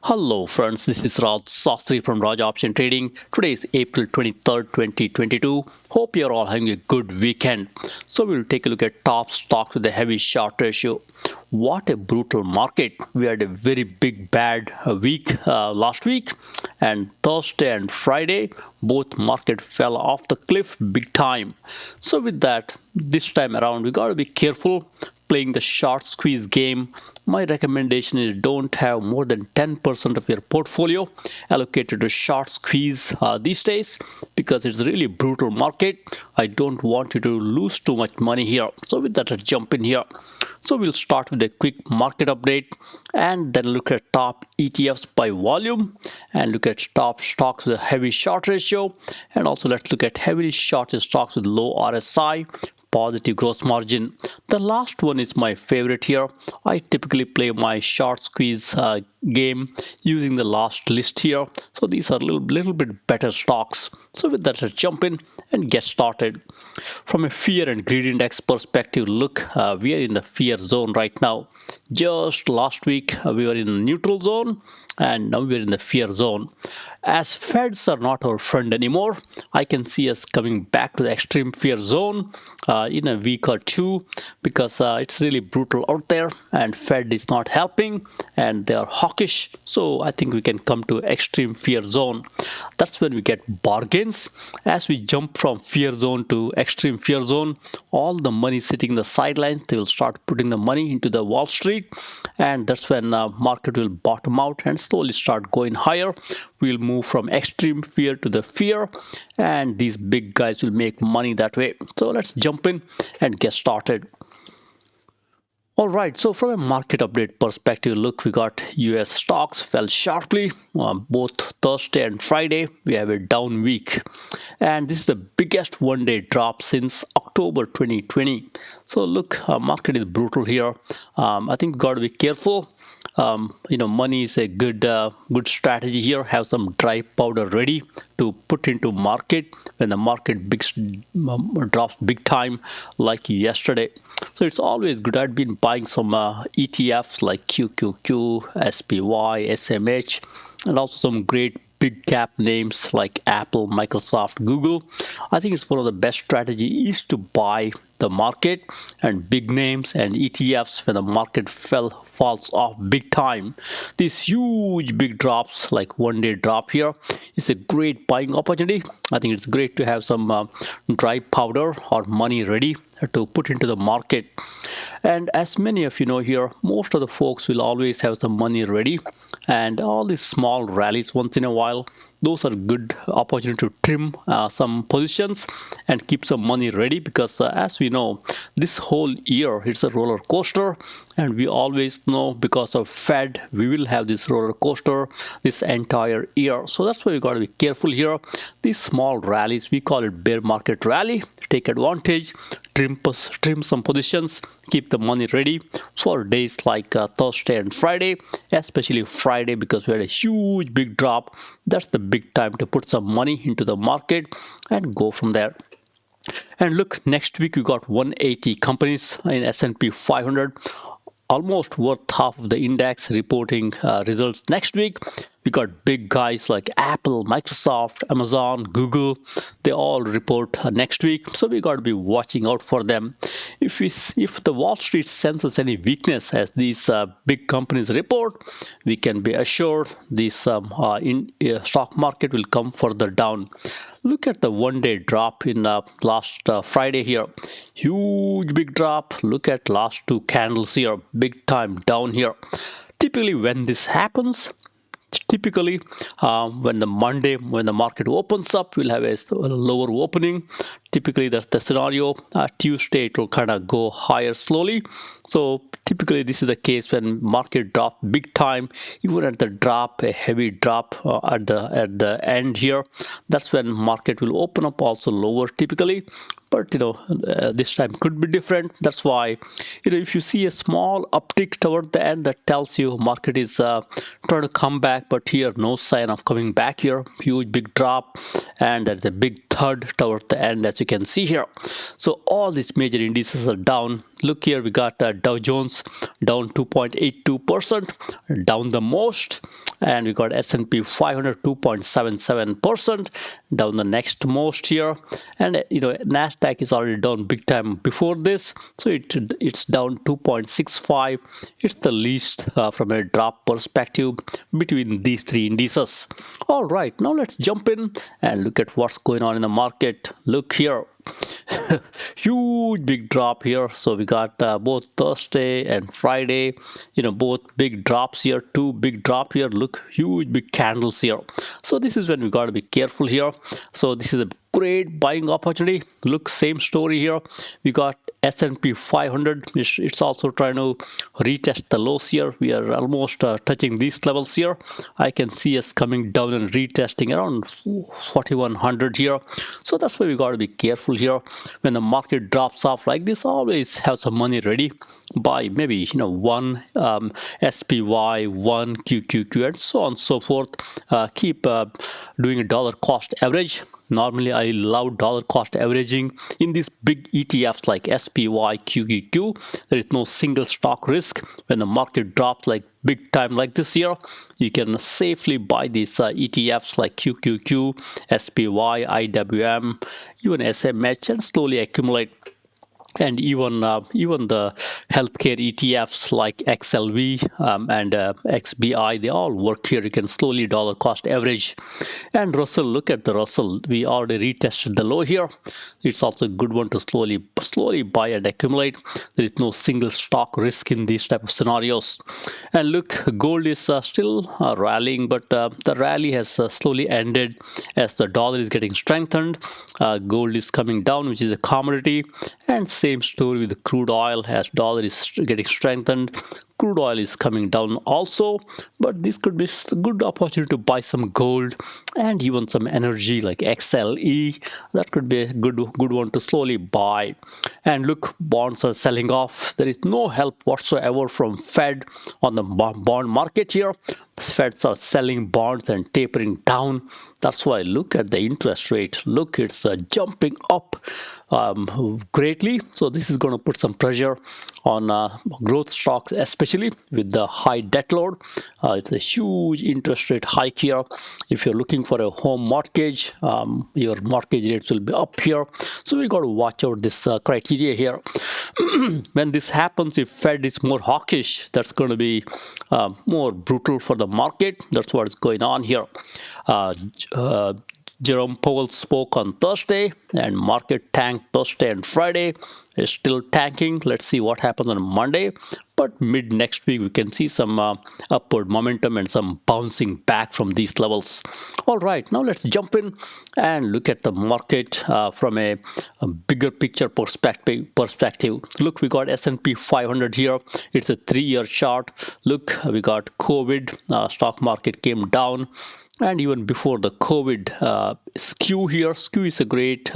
Hello friends, this is Raj Sastry from Raj Option Trading. Today is April 23rd, 2022. Hope you're all having a good weekend. So we'll take a look at top stocks with a heavy short ratio. What a brutal market. We had a very big bad week last week, and Thursday and Friday both market fell off the cliff big time. So with that, this time around we got to be careful playing the short squeeze game. My recommendation is don't have more than 10% of your portfolio allocated to short squeeze these days, because it's really brutal market. I don't want you to lose too much money here. So with that, let's jump in here. So we'll start with a quick market update and then look at top ETFs by volume and look at top stocks with a heavy short ratio, and also let's look at heavily shorted stocks with low RSI, positive gross margin. The last one is my favorite here. I typically play my short squeeze game using the last list here. So these are a little bit better stocks. So with that, let's jump in and get started. From a fear and greed index perspective, look, we are in the fear zone right now. Just last week we were in a neutral zone, and now we're in the fear zone. As Feds are not our friend anymore, I can see us coming back to the extreme fear zone in a week or two, because it's really brutal out there and Fed is not helping and they are hawkish. So I think we can come to extreme fear zone. That's when we get bargains. As we jump from fear zone to extreme fear zone, all the money sitting in the sidelines, they will start putting the money into the Wall Street, and that's when market will bottom out and slowly start going higher. We'll move from extreme fear to the fear, and these big guys will make money that way. So let's jump in and get started. Alright, so from a market update perspective, look, we got US stocks fell sharply both Thursday and Friday. We have a down week, and this is the biggest one-day drop since October 2020. So look, market is brutal here. I think we got to be careful. Money is a good strategy here. Have some dry powder ready to put into market when the market drops big time like yesterday. So it's always good. I've been buying some ETFs like QQQ, SPY, SMH, and also some great big cap names like Apple, Microsoft, Google. I think it's one of the best strategies to buy the market and big names and ETFs when the market falls off big time. These huge big drops like one-day drop here is a great buying opportunity. I think it's great to have some dry powder or money ready to put into the market. And as many of you know here, most of the folks will always have some money ready, and all these small rallies once in a while, those are good opportunity to trim some positions and keep some money ready, because as we know, this whole year it's a roller coaster, and we always know because of Fed we will have this roller coaster this entire year. So that's why we got to be careful here. These small rallies, we call it bear market rally. Take advantage, trim some positions, keep the money ready for days like Thursday and Friday, especially Friday, because we had a huge big drop. That's the big time to put some money into the market and go from there. And look, next week we got 180 companies in S&P 500, almost worth half of the index, reporting results next week. We got big guys like Apple, Microsoft, Amazon, Google. They all report next week, so we got to be watching out for them. If the Wall Street senses any weakness as these big companies report, we can be assured this stock market will come further down. Look at the one-day drop in last Friday here. Huge big drop. Look at last two candles here. Big time down here. Typically when this happens, when the market opens up, we'll have a lower opening. Typically that's the scenario. Tuesday it will kind of go higher slowly. So typically this is the case when market drop big time. Even at the drop, a heavy drop at the end here, that's when market will open up also lower typically. but this time could be different. That's why if you see a small uptick toward the end, that tells you market is trying to come back, but here no sign of coming back here. Huge big drop, and there's a big thud toward the end, as you can see here. So all these major indices are down. Look here, we got Dow Jones down 2.82%, down the most, and we got S&P 500 2.77%, down the next most here. And Nasdaq is already down big time before this, so it's down 2.65. It's the least from a drop perspective between these three indices. All right, now let's jump in and look at what's going on in the market. Look here. Huge big drop here. So we got both Thursday and Friday, both big drops here. Two big drop here. Look, huge big candles here. So this is when we got to be careful here. So this is a great buying opportunity. Look, same story here. We got S&P 500. It's also trying to retest the lows here. We are almost touching these levels here. I can see us coming down and retesting around 4100 here. So that's why we got to be careful here. When the market drops off like this, always have some money ready. Buy maybe one SPY, one QQQ, and so on and so forth. Keep doing a dollar cost average. Normally, I love dollar cost averaging in these big ETFs like SPY, QQQ. There is no single stock risk. When the market drops like big time like this year, you can safely buy these ETFs like QQQ, SPY, IWM, even SMH, and slowly accumulate. And even the healthcare ETFs like XLV and XBI, they all work here. You can slowly dollar cost average. And Russell, look at the Russell. We already retested the low here. It's also a good one to slowly buy and accumulate. There is no single stock risk in these type of scenarios. And look, gold is still rallying, but the rally has slowly ended as the dollar is getting strengthened. Gold is coming down, which is a commodity. And same story with the crude oil, as dollar is getting strengthened. Crude oil is coming down also, but this could be a good opportunity to buy some gold and even some energy like XLE. That could be a good one to slowly buy. And look, bonds are selling off. There is no help whatsoever from Fed on the bond market here. Feds are selling bonds and tapering down. That's why look at the interest rate. Look, it's jumping up greatly. So this is going to put some pressure on growth stocks, especially with the high debt load. It's a huge interest rate hike here. If you're looking for a home mortgage, your mortgage rates will be up here. So we got to watch out this criteria here. When this happens, if Fed is more hawkish, that's going to be more brutal for the market. That's what's going on here. Jerome Powell spoke on Thursday, and market tanked Thursday and Friday. It's still tanking. Let's see what happens on Monday. But mid next week, we can see some upward momentum and some bouncing back from these levels. All right, now let's jump in and look at the market from a bigger picture perspective. Look, we got S&P 500 here. It's a 3-year chart. Look, we got COVID. Stock market came down. And even before the COVID, skew here. Skew is a great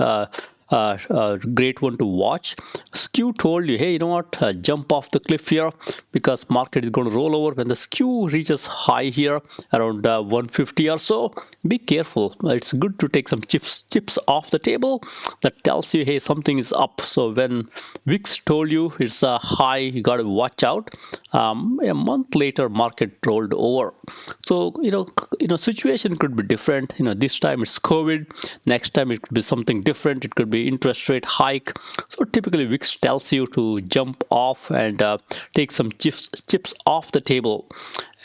one to watch. Skew told you, hey, you know what, jump off the cliff here because market is going to roll over. When the skew reaches high here around 150 or so, be careful. It's good to take some chips off the table. That tells you, hey, something is up. So when VIX told you it's high, you got to watch out. A month later, market rolled over. So situation could be different. This time it's COVID. Next time it could be something different. It could be interest rate hike. So typically VIX tells you to jump off and take some chips off the table.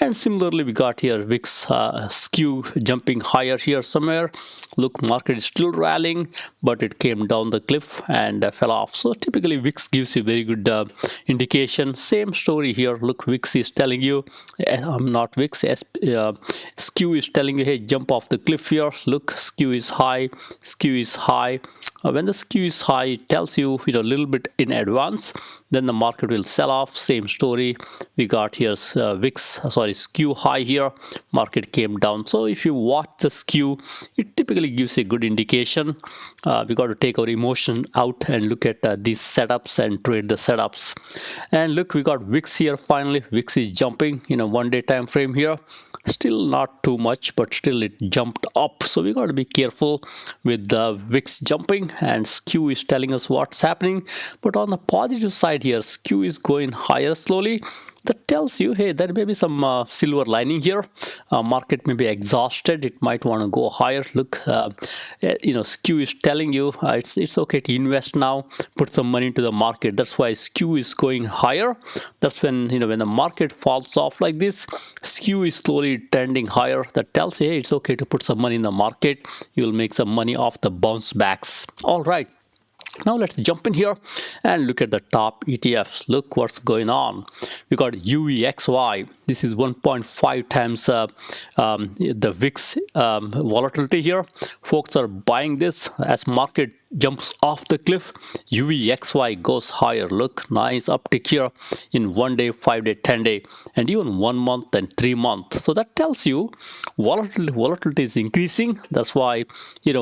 And similarly, we got here VIX skew jumping higher here somewhere. Look, market is still rallying, but it came down the cliff and fell off. So typically VIX gives you very good indication. Same story here. Look, VIX is telling you, not VIX, skew is telling you, hey, jump off the cliff here. Look, skew is high, skew is high. When the skew is high, it tells you a little bit in advance. Then the market will sell off. Same story. We got here VIX, a skew high here. Market came down. So if you watch the skew, it typically gives a good indication. We got to take our emotion out and look at these setups and trade the setups. And look, we got VIX here finally. VIX is jumping in a one-day time frame here. Still not too much, but still it jumped up. So we got to be careful with the VIX jumping, and skew is telling us what's happening. But on the positive side here, skew is going higher slowly. That tells you, hey, there may be some silver lining here. Market may be exhausted. It might want to go higher. Look, skew is telling you it's okay to invest now. Put some money into the market. That's why skew is going higher. That's when when the market falls off like this, skew is slowly trending higher. That tells you, hey, it's okay to put some money in the market. You'll make some money off the bounce backs. All right. Now let's jump in here and look at the top ETFs. Look what's going on. We got UEXY. This is 1.5 times the VIX volatility here. Folks are buying this as market jumps off the cliff. UEXY goes higher. Look, nice uptick here in 1 day, 5 day, 10 day, and even 1 month and 3 month. So that tells you volatility is increasing. That's why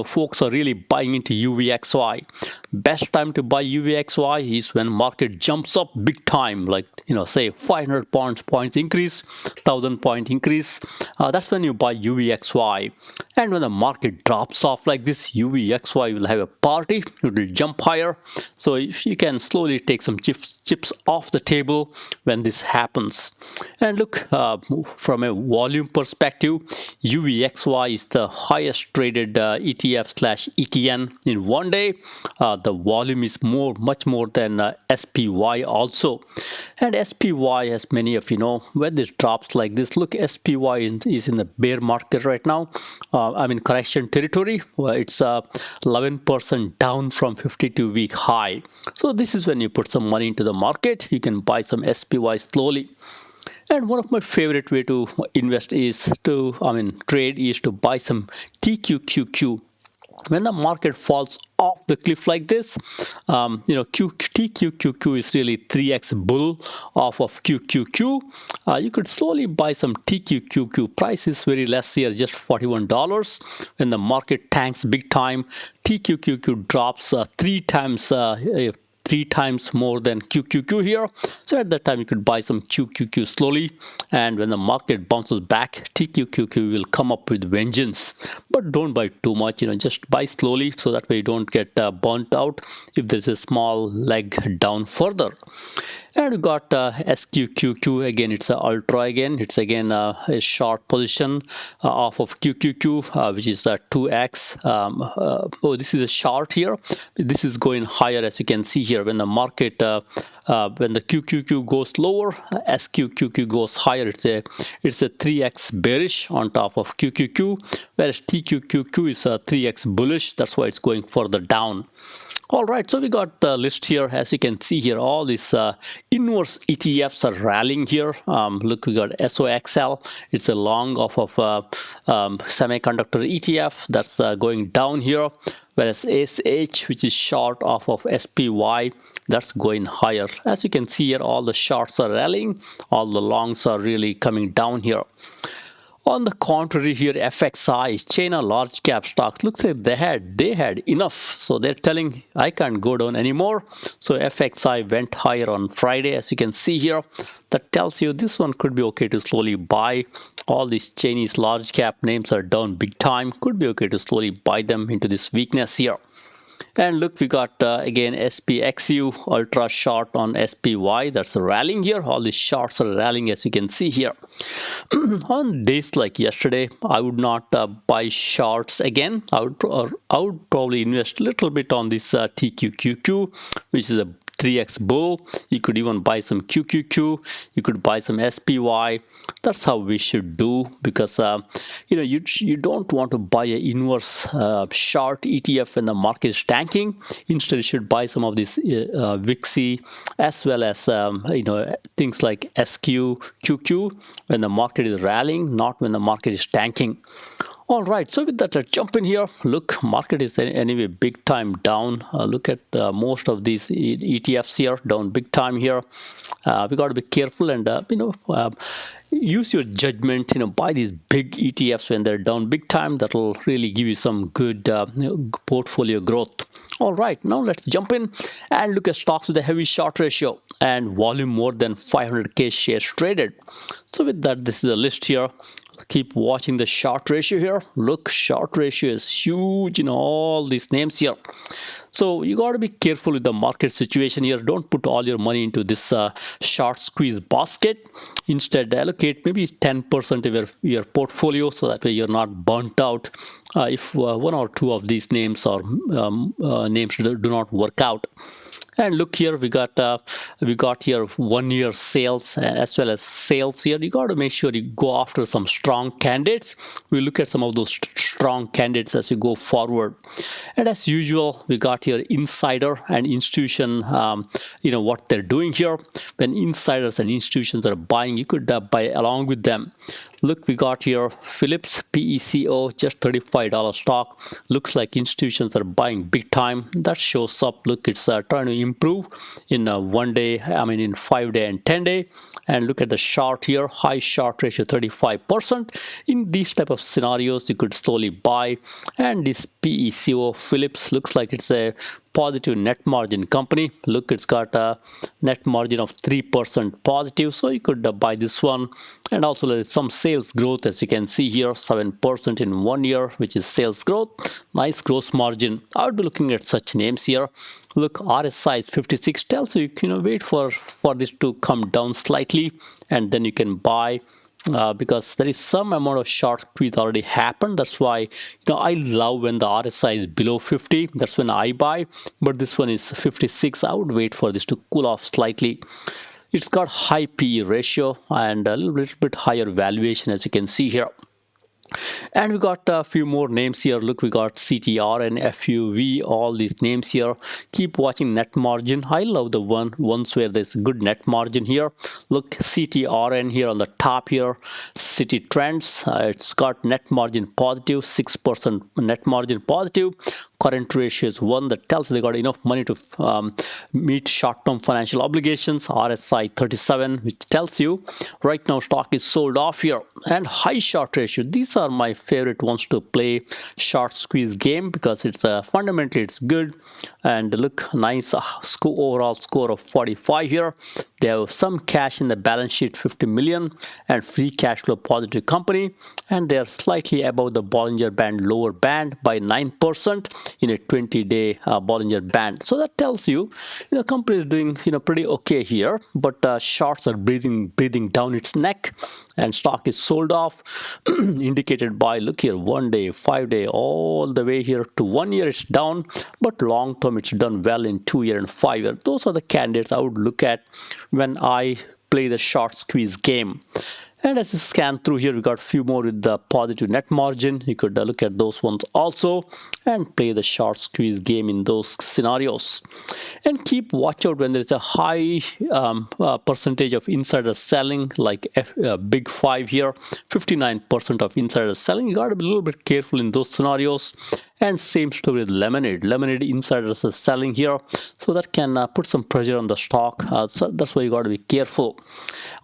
folks are really buying into UEXY. Best time to buy UEXY is when market jumps up big time, like say 500 points increase, 1,000 point increase. That's when you buy UEXY. And when the market drops off like this, UEXY will have a party. It will jump higher. So if you can slowly take some chips off the table when this happens. And look, from a volume perspective, UEXY is the highest traded ETF/ETN in 1 day. The volume is much more than SPY also. And SPY, as many of you know, when this drops like this, look, SPY is in the bear market right now. Correction territory. It's 11% down from 52-week high. So this is when you put some money into the market. You can buy some SPY slowly. And one of my favorite way to invest is trade is to buy some TQQQ. When the market falls off the cliff like this, TQQQ is really 3x bull off of QQQ. You could slowly buy some TQQQ. Price is very less here, just $41. When the market tanks big time, TQQQ drops 3 times more than QQQ here. So at that time you could buy some QQQ slowly, and when the market bounces back, TQQQ will come up with vengeance. But don't buy too much, just buy slowly, so that way you don't get burnt out if there's a small leg down further. And we got SQQQ. Again, it's an ultra again. It's again a short position off of QQQ, which is 2x. This is a short here. This is going higher, as you can see here. When the market, when the QQQ goes lower, SQQQ goes higher. It's a 3x bearish on top of QQQ, whereas TQQQ is a 3x bullish. That's why it's going further down. All right, so we got the list here. As you can see here, all these inverse ETFs are rallying here. Look, we got SOXL. It's a long off of semiconductor ETF that's going down here. Whereas SH, which is short off of SPY, that's going higher. As you can see here, all the shorts are rallying. All the longs are really coming down here. On the contrary here, FXI, China large cap stocks, looks like they had enough. So they're telling, I can't go down anymore. So FXI went higher on Friday, as you can see here. That tells you this one could be okay to slowly buy. All these Chinese large cap names are down big time. Could be okay to slowly buy them into this weakness here. And look, we got again SPXU ultra short on SPY. That's rallying here. All these shorts are rallying, as you can see here. On days like yesterday, I would not buy shorts again. I would probably invest a little bit on this TQQQ, which is a 3x bull. You could even buy some QQQ. You could buy some SPY. That's how we should do, because you don't want to buy an inverse short ETF when the market is tanking. Instead, you should buy some of these VUZI as well as things like SQQQ when the market is rallying, not when the market is tanking. All right, so with that, let's jump in here. Look, market is anyway big time down. Look at most of these ETFs here down big time here. We got to be careful and use your judgment. Buy these big ETFs when they're down big time. That will really give you some good portfolio growth. All right, now let's jump in and look at stocks with a heavy short ratio and volume more than 500k shares traded. So with that, this is a list here. Keep watching the short ratio here. Look, short ratio is huge in all these names here. So you got to be careful with the market situation here. Don't put all your money into this short squeeze basket. Instead, allocate maybe 10% of your portfolio, so that way you're not burnt out if one or two of these names or names do not work out. And look here, we got here 1 year sales as well as sales here. You got to make sure you go after some strong candidates. We look at some of those strong candidates as we go forward. And as usual, we got here insider and institution, what they're doing here. When insiders and institutions are buying, you could buy along with them. Look, we got here Philips PECO, just $35 stock. Looks like institutions are buying big time. That shows up. Look, it's trying to improve in 1 day, in 5 day and 10 day. And look at the short here, high short ratio 35%. In these type of scenarios, you could slowly buy. And this PECO Philips looks like it's a positive net margin company. Look, it's got a net margin of 3% positive, so you could buy this one. And also there's some sales growth, as you can see here, 7% in 1 year, which is sales growth. Nice gross margin. I would be looking at such names here. Look, RSI is 56, tells you wait for this to come down slightly and then you can buy. Because there is some amount of short squeeze already happened. That's why I love when the RSI is below 50. That's when I buy. But this one is 56. I would wait for this to cool off slightly. It's got high PE ratio and a little bit higher valuation, as you can see here. And we got a few more names here. Look, we got CTRN, FUV, all these names here. Keep watching net margin. I love the ones where there's good net margin here. Look, CTRN here on the top here. Citi Trends, it's got net margin positive, 6% net margin positive. Current ratio is 1. That tells you they got enough money to meet short-term financial obligations. RSI 37, which tells you right now stock is sold off here. And high short ratio, these are my favorite ones to play short squeeze game, because it's fundamentally it's good. And look, nice overall score of 45 here. They have some cash in the balance sheet, 50 million, and free cash flow positive company. And they are slightly above the Bollinger Band lower band by 9% in a 20-day Bollinger Band. So that tells you, company is doing pretty okay here, but shorts are breathing down its neck, and stock is sold off, indicated by, look here, 1 day, 5 day, all the way here to 1 year it's down, but long term it's done well in 2 year and 5 year. Those are the candidates I would look at when I play the short squeeze game. And as you scan through here, we got a few more with the positive net margin. You could look at those ones also and play the short squeeze game in those scenarios. And keep watch out when there's a high percentage of insider selling, like Big 5 here, 59% of insider selling. You got to be a little bit careful in those scenarios. And same story with Lemonade. Lemonade insiders are selling here, so that can put some pressure on the stock. So that's why you got to be careful.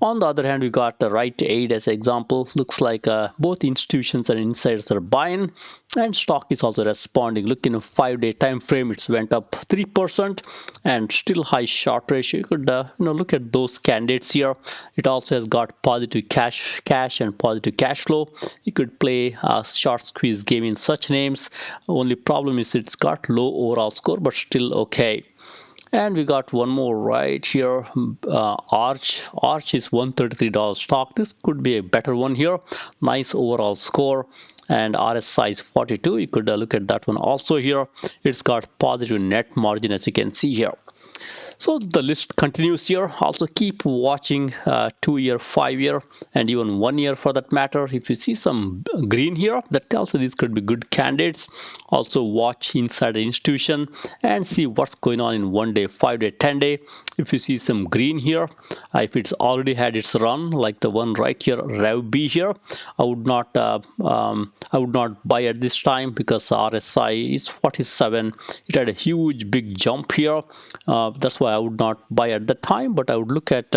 On the other hand, we got the Rite Aid as an example. Looks like both institutions and insiders are buying, and stock is also responding. Look, in a 5 day time frame, it's went up 3% and still high short ratio. You could look at those candidates here. It also has got positive cash and positive cash flow. You could play a short squeeze game in such names. Only problem is it's got low overall score, but still okay. And we got one more right here. Arch is $133 stock. This could be a better one here. Nice overall score. And RSI is 42. You could look at that one also here. It's got positive net margin, as you can see here. So the list continues here. Also keep watching 2 year, 5 year, and even 1 year for that matter. If you see some green here, that tells you these could be good candidates. Also watch inside the institution and see what's going on in 1 day, 5 day, 10 day. If you see some green here, if it's already had its run, like the one right here, REVB here, I would not I would not buy at this time because RSI is 47. It had a huge big jump here. That's why I would not buy at the time, but I would look at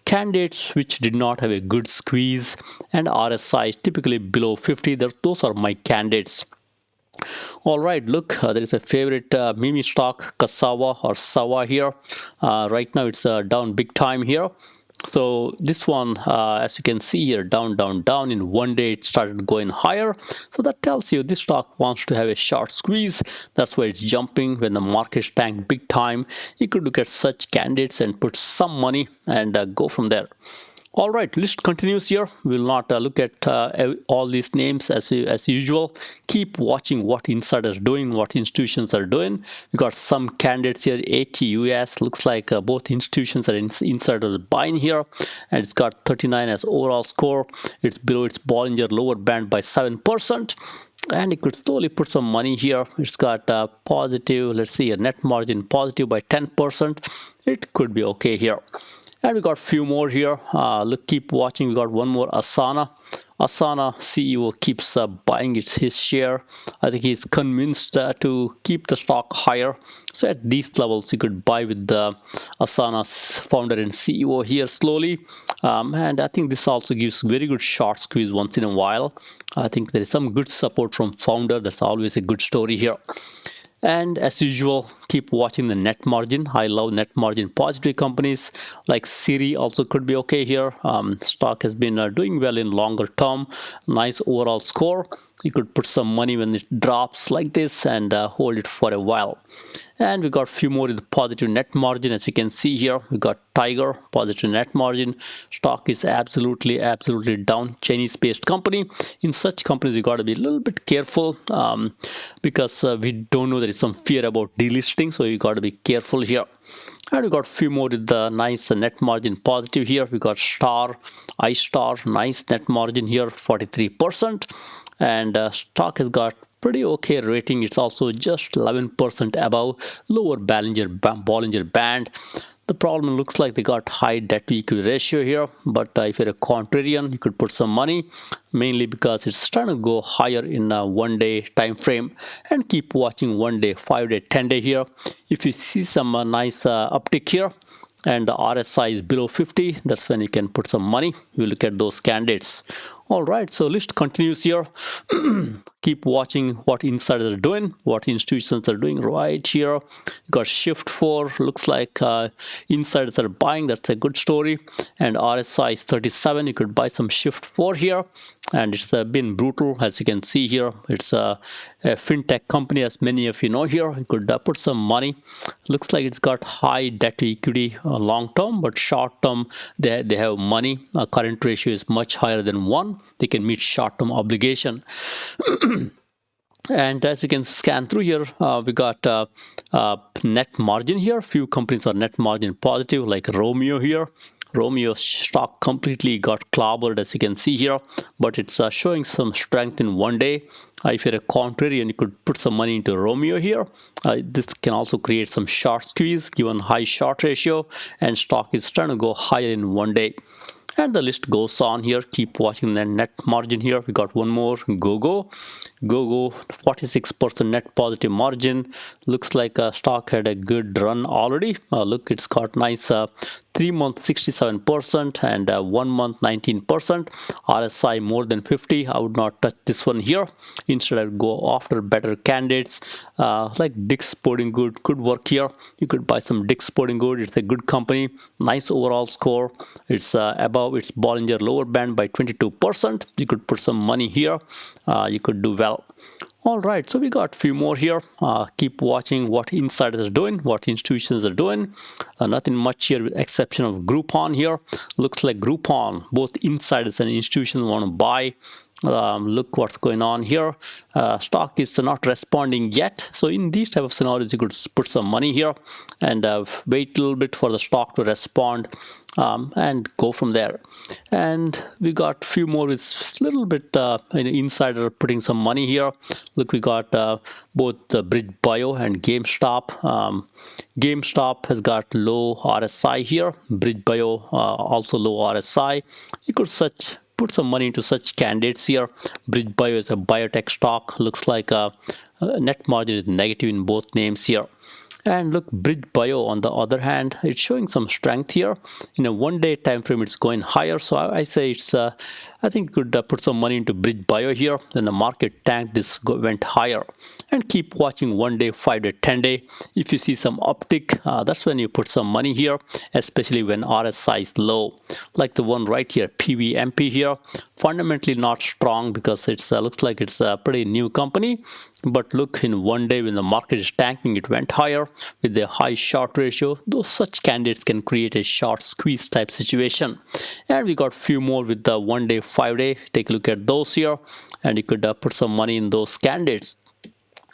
candidates which did not have a good squeeze and RSI is typically below 50. Those are my candidates. All right, look, there is a favorite meme stock, Kasawa or Sawa here. Right now it's down big time here. So this one, as you can see here, down, down, down. In one day it started going higher. So that tells you this stock wants to have a short squeeze. That's why it's jumping. When the market tanked big time, you could look at such candidates and put some money and go from there. All right, list continues here. We will not look at all these names as usual. Keep watching what insiders are doing, what institutions are doing. We got some candidates here. ATUS looks like both institutions and insiders buying here, and it's got 39 as overall score. It's below its Bollinger lower band by 7%. And it could slowly put some money here. It's got positive, let's see, a net margin positive by 10%. It could be okay here. And we got a few more here. Look, keep watching. We got one more, Asana. Asana CEO keeps buying his share. I think he's convinced to keep the stock higher. So at these levels, you could buy with the Asana's founder and CEO here slowly. And I think this also gives very good short squeeze once in a while. I think there is some good support from founder. That's always a good story here. And as usual, keep watching the net margin. I love net margin positive companies like Citi also could be okay here. Stock has been doing well in longer term. Nice overall score. You could put some money when it drops like this and hold it for a while. And we got a few more with positive net margin. As you can see here, we got Tiger, positive net margin. Stock is absolutely down. Chinese based company. In such companies, you got to be a little bit careful because we don't know there is some fear about delisting. So you got to be careful here. And we got a few more with the nice net margin positive here. We got iStar, nice net margin here, 43%. And stock has got pretty okay rating. It's also just 11% above lower Bollinger band. The problem looks like they got high debt to equity ratio here, but if you're a contrarian, you could put some money, mainly because it's trying to go higher in a 1 day time frame. And keep watching 1 day, 5 day, 10 day here. If you see some nice uptick here and the RSI is below 50, that's when you can put some money. We look at those candidates. All right, so list continues here. Keep watching what insiders are doing, what institutions are doing right here. Got shift 4, looks like insiders are buying. That's a good story. And RSI is 37. You could buy some shift 4 here. And it's been brutal, as you can see here. It's a fintech company, as many of you know here. You could put some money. Looks like it's got high debt to equity long term, but short term they have money. Current ratio is much higher than 1. They can meet short term obligation. And as you can scan through here, we got net margin here. Few companies are net margin positive, like Romeo here. Romeo's stock completely got clobbered, as you can see here, but it's showing some strength in 1 day. If you're a contrarian, you could put some money into Romeo here. This can also create some short squeeze given high short ratio, and stock is trying to go higher in 1 day. And the list goes on here. Keep watching the net margin here. We got one more, GoGo. GoGo, 46% net positive margin. Looks like stock had a good run already. Look, it's got nice 3 months 67% and 1 month 19%. RSI more than 50. I would not touch this one here. Instead, I would go after better candidates like Dick's Sporting Good. Could work here. You could buy some Dick's Sporting Good. It's a good company. Nice overall score. It's above its Bollinger lower band by 22%. You could put some money here. You could do well. All right, so we got a few more here. Keep watching what insiders are doing, what institutions are doing. Nothing much here with exception of Groupon here. Looks like Groupon, both insiders and institutions want to buy. Look what's going on here. Stock is not responding yet. So in these type of scenarios, you could put some money here and wait a little bit for the stock to respond and go from there. And we got a few more with a little bit insider putting some money here. Look, we got both Bridge Bio and GameStop. GameStop has got low RSI here. Bridge Bio also low RSI. You could put some money into such candidates here. BridgeBio is a biotech stock. Looks like a net margin is negative in both names here. And look, BridgeBio on the other hand, it's showing some strength here. In a one-day time frame, it's going higher. So I say it's, I think you could put some money into BridgeBio here. Then the market tanked, this went higher. And keep watching 1 day, 5 day, 10 day. If you see some uptick, that's when you put some money here, especially when RSI is low. Like the one right here, PVMP here. Fundamentally not strong because it looks like it's a pretty new company. But look, in 1 day when the market is tanking, it went higher with a high short ratio. Those such candidates can create a short squeeze type situation. And we got few more with the 1 day, 5 day. Take a look at those here, and you could put some money in those candidates.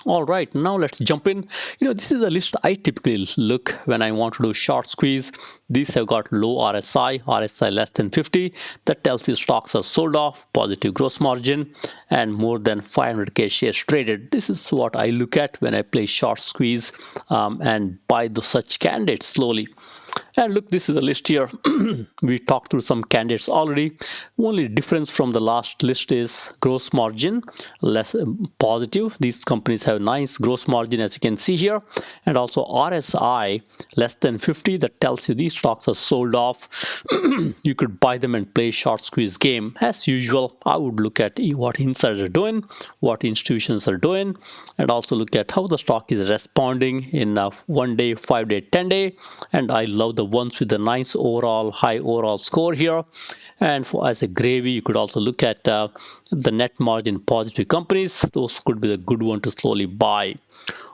All right, now let's jump in. This is the list I typically look when I want to do short squeeze. These have got low RSI less than 50. That tells you stocks are sold off, positive gross margin, and more than 500k shares traded. This is what I look at when I play short squeeze and buy such candidates slowly. And look, this is a list here. We talked through some candidates already. Only difference from the last list is gross margin less positive. These companies have nice gross margin, as you can see here, and also RSI less than 50. That tells you these stocks are sold off. You could buy them and play short squeeze game. As usual, I would look at what insiders are doing, what institutions are doing, and also look at how the stock is responding in 1 day, 5 day, 10 day. And I love the ones with the nice high overall score here. And as a gravy, you could also look at the net margin positive companies. Those could be the good one to slowly buy.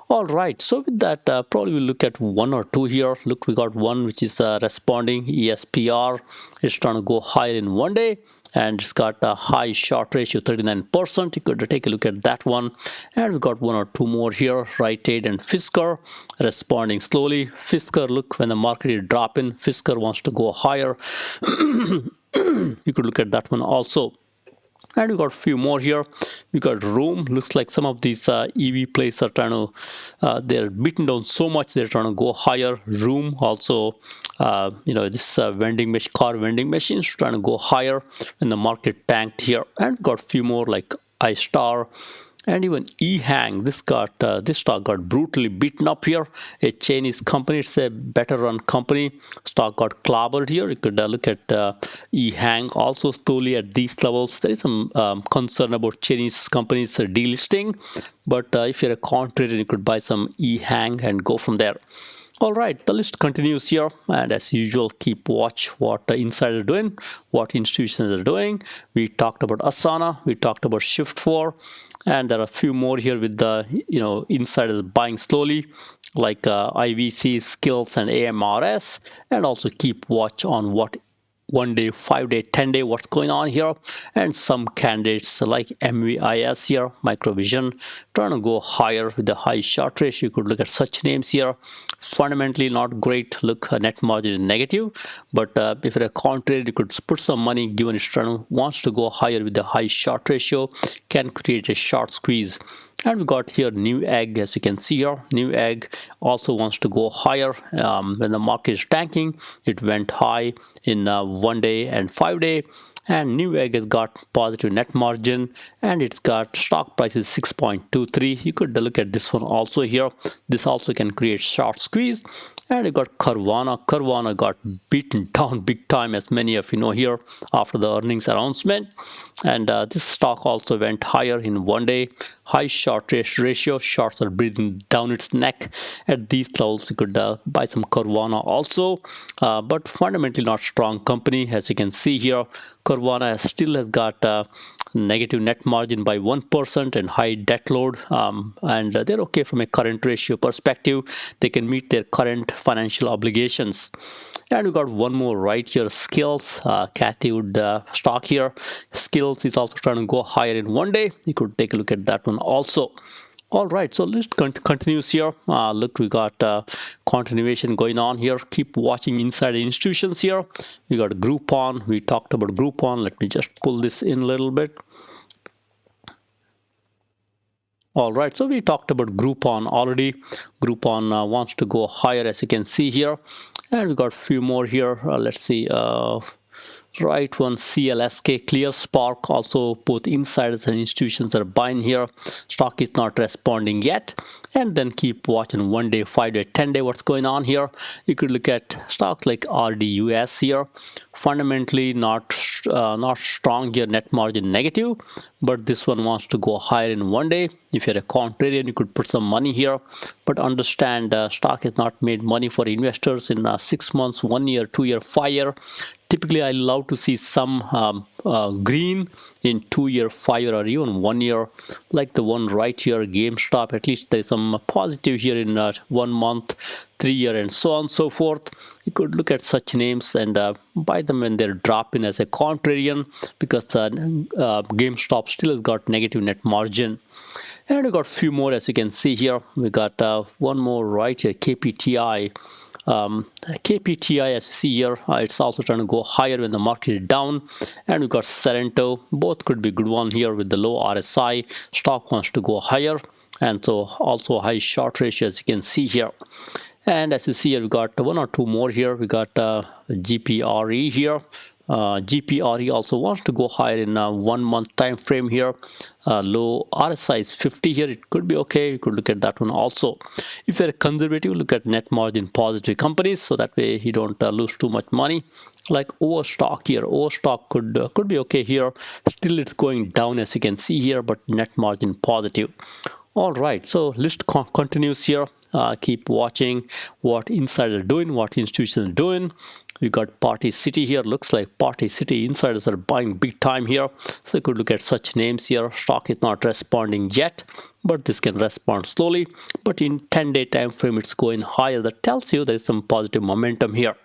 All right, so with that, probably we'll look at one or two here. Look, we got one which is responding, ESPR. It's trying to go higher in 1 day, and it's got a high short ratio, 39%. You could take a look at that one. And we got one or two more here, Rite Aid and Fisker, responding slowly. Fisker, look, when the market is dropping, Fisker wants to go higher. You could look at that one also. And we got a few more here. We got Room. Looks like some of these EV plays are trying to, they're beaten down so much, they're trying to go higher. Room also, this vending machine, car vending machines trying to go higher when the market tanked here. And we got a few more like iStar. And even eHang, this stock got brutally beaten up here. A Chinese company, it's a better run company. Stock got clobbered here. You could look at eHang also slowly at these levels. There is some concern about Chinese companies delisting, but if you're a contrarian, you could buy some eHang and go from there. All right, the list continues here, and as usual, keep watch what the insiders are doing, what institutions are doing. We talked about Asana, we talked about Shift4, and there are a few more here with the insiders buying slowly, like IVC, Skills, and AMRS, and also keep watch on what 1 day, 5 day, 10 day, what's going on here. And some candidates like MVIS here, Microvision, trying to go higher with the high short ratio. You could look at such names here. Fundamentally not great. Look, net margin is negative, but if you're a contrary, you could put some money given it wants to go higher with the high short ratio, can create a short squeeze. And we got here Newegg, as you can see here. Newegg also wants to go higher. When the market is tanking, it went high in 1 day and 5 day. And Newegg has got positive net margin, and it's got stock price is 6.23. You could look at this one also here. This also can create short squeeze. And you got Carvana. Carvana got beaten down big time, as many of you know here, after the earnings announcement. And this stock also went higher in 1 day. High short ratio. Shorts are breathing down its neck. At these levels, you could buy some Carvana also. But fundamentally not strong company, as you can see here. Carvana still has got negative net margin by 1% and high debt load, and they're okay from a current ratio perspective. They can meet their current financial obligations. And we got one more right here, Skills. Kathy would stock here. Skills is also trying to go higher in 1 day. You could take a look at that one also. All right, so let's continues here. Look, we got continuation going on here. Keep watching inside institutions here. We got Groupon. We talked about Groupon. Let me just pull this in a little bit. All right, so we talked about Groupon already. Groupon wants to go higher, as you can see here. And we got a few more here. Let's see. right one, CLSK, Clear Spark. Also both insiders and institutions are buying here. Stock is not responding yet. And then keep watching 1 day, 5 day, 10 day what's going on here. You could look at stocks like RDUS here. Fundamentally not strong here, net margin negative, but this one wants to go higher in 1 day. If you're a contrarian, you could put some money here, but understand stock has not made money for investors in 6 months, 1 year, 2 year, 5 year. Typically I love to see some green in 2 year, 5 year, or even 1 year, like the one right here, GameStop. At least there's some positive here in 1 month, 3 year, and so on and so forth. You could look at such names and buy them when they're dropping as a contrarian, because GameStop still has got negative net margin. And we got a few more, as you can see here. We got one more right here, KPTI. KPTI, as you see here, it's also trying to go higher when the market is down. And we got Sorrento. Both could be good one here with the low RSI. Stock wants to go higher, and so also high short ratio, as you can see here. And as you see here, we got 1 or 2 more here. We got GPRE here. GPRE also wants to go higher in a 1 month time frame here. Low RSI is 50 here. It could be okay. You could look at that one also. If you're a conservative, look at net margin positive companies, so that way you don't lose too much money. Like Overstock here. Overstock could be okay here. Still it's going down, as you can see here, but net margin positive. All right, so list continues here. Keep watching what insiders are doing, what institutions are doing. We got Party City here. Looks like Party City insiders are buying big time here. So you could look at such names here. Stock is not responding yet, but this can respond slowly. But in 10-day time frame, it's going higher. That tells you there is some positive momentum here.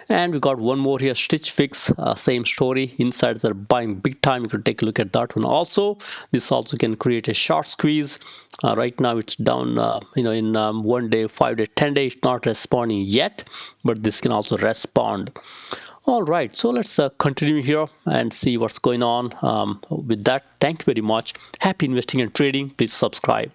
And we got one more here, Stitch Fix, same story. Insiders are buying big time. You can take a look at that one also. This also can create a short squeeze. Right now it's down, in 1 day, 5 day, 10 day. It's not responding yet, but this can also respond. All right, so let's continue here and see what's going on. With that, thank you very much. Happy investing and trading. Please subscribe.